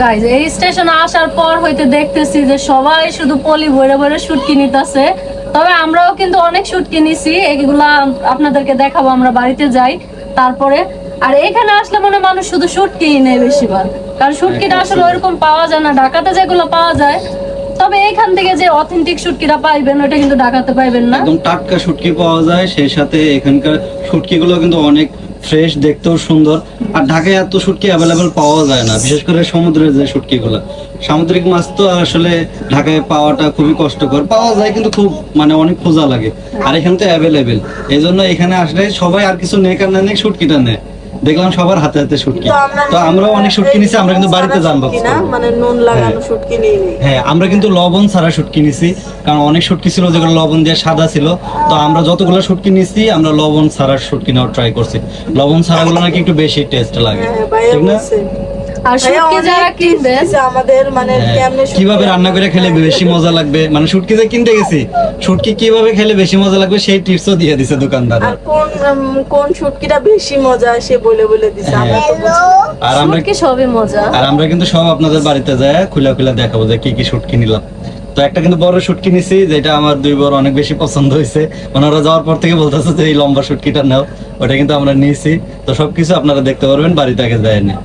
Guys এই স্টেশনে আসার পর হইতে দেখতেছি যে সবাই শুধু পলি ভরে ভরে শুটকি নিতেছে। তবে আমরাও কিন্তু অনেক শুটকি নিছি, এগুলা আপনাদেরকে দেখাবো আমরা বাড়িতে যাই তারপরে। আর এখানে আসলে মনে হয় মানুষ শুধু শুটকি নেয় বেশিরভাগ, কারণ শুটকিটা আসলে ওইরকম পাওয়া যায় না ঢাকাতে যেগুলো পাওয়া যায়। তবে এইখান থেকে যে অথেন্টিক শুটকিটা পাইবেন ওটা কিন্তু ঢাকাতে পাইবেন না। একদম টাটকা শুটকি পাওয়া যায়, সেই সাথে এখানকার শুটকিগুলো কিন্তু অনেক ফ্রেশ, দেখতেও সুন্দর। আর ঢাকায় এত শুটকি অ্যাভেলেবেল পাওয়া যায় না, বিশেষ করে সমুদ্রের যে শুটকিগুলো। সামুদ্রিক মাছ তো আসলে ঢাকায় পাওয়াটা খুবই কষ্টকর, পাওয়া যায় কিন্তু খুব মানে অনেক খোঁজা লাগে। আর এখানে তো অ্যাভেলেবেল, এই জন্য এখানে আসলে সবাই আর কিছু নেই আর নেই শুটকিটা নেয়। দেখলাম সবার হাতে হাতে শুটকি, তো আমরাও অনেক শুটকি নিছি। আমরা কিন্তু বাড়িতে জানবো মানে নুন লাগানো শুটকি নেই। হ্যাঁ, আমরা কিন্তু লবণ ছাড়া শুটকি নিছি, কারণ অনেক শুটকি ছিল যেগুলো লবণ দিয়ে সাদা ছিল। তো আমরা যতগুলো শুটকি নিছি আমরা লবণ ছাড়া শুটকি নেওয়ার ট্রাই করছি। লবণ ছাড়াগুলো নাকি একটু বেশি টেস্ট লাগে, ঠিক না? আর শুটকি যারা কিনবে আমাদের মানে কিভাবে রান্না করে খেলে বেশি মজা লাগবে, মানে শুটকি যে কিনতে গেছি, শুটকি কিভাবে খেলে বেশি মজা লাগবে সেই টিপসও দিয়ে দিছে দোকানদার। আর কোন শুটকিটা বেশি মজা সে বলে দিছে। আমরা তো আর আমরা শুটকি সবই মজা। আর আমরা কিন্তু সব আপনাদের বাড়িতে যায় খুলে খুলে দেখাবো যে কি কি শুটকি নিলাম। তো একটা কিন্তু বড় শুটকি নিছি, যেটা আমার দুই বড় অনেক বেশি পছন্দ হয়েছে। ওনারা যাওয়ার পর থেকে বলতেছে যে এই লম্বা শুটকিটা নাও, ওটা কিন্তু আমরা নিয়েছি। তো সবকিছু আপনারা দেখতে পারবেন বাড়িতে আগে যায় না।